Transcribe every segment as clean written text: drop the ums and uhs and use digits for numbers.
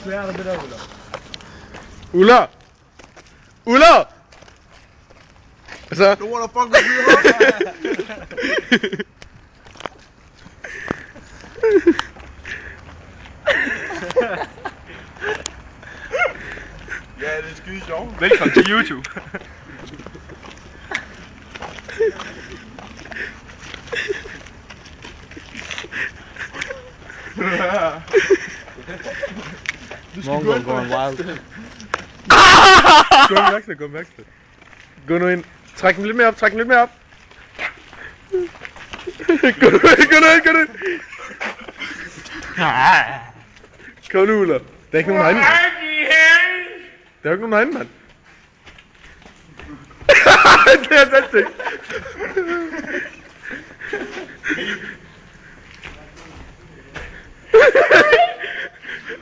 svært det der, Ulla! Ulla! Altså... Nu er der fucking fyre. Ja, det er skide sjovt. Velkommen til YouTube. Morgen går en wild. Gå en værksted. Gå nu ind. Træk den lidt mere op, Gå nu ind. Kom nu, Ulla. Der er ikke nogen herinde. Der er ikke nogen herinde, mand. Det er fantastisk.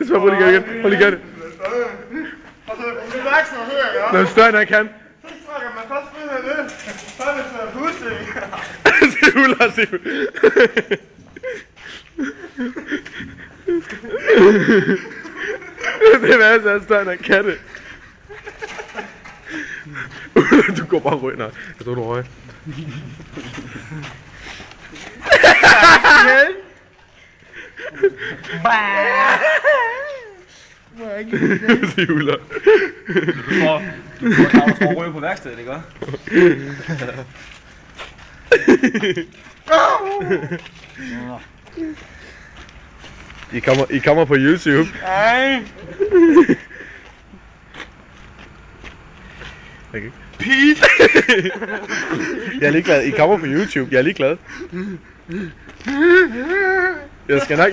Så prøv lige igen. Prøv lige igen. Og så det er værksted og hører, ja. Når du større end jeg kan. Så trækker man først frihed det. Så er det sådan en husting. Se Ulla, se det er altså større end han kan det. Du går bare røg, nej. Jeg tror du røg. Se Ulla. Du får røg på værkstedet, ikke hva'? I kommer på YouTube. Nej. Okay. Pete. Jeg er ligeglad. I kommer på YouTube. Jeg er ligeglad. Jeg skal nok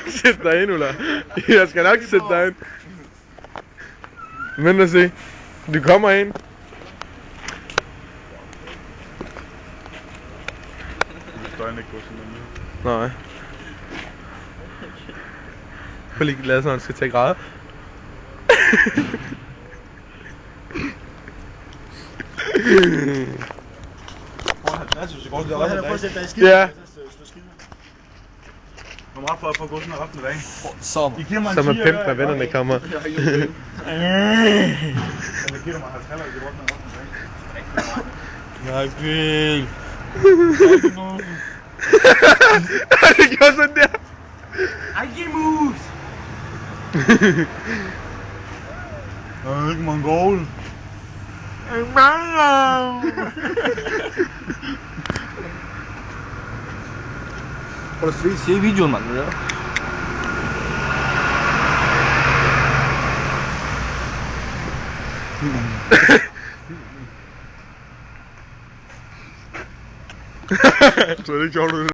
sætte dig ind, Ulla. Jeg skal nok sætte dig ind. Men lad os se. Du kommer ind. Nej. Prøv lige at lade sådan, han skal tage græde. Ja. Hvor meget for at gå sådan en resten af dagen? Som Som en pimp, når vennerne kommer. Jeg giver mig 50 eller det resten af dagen. Nej, Bill. Det gjorde sådan der. Ej, giv mus! Jeg er ikke mongol. Prøv at se videoen, mand. Det der. Så er det ikke sjovt,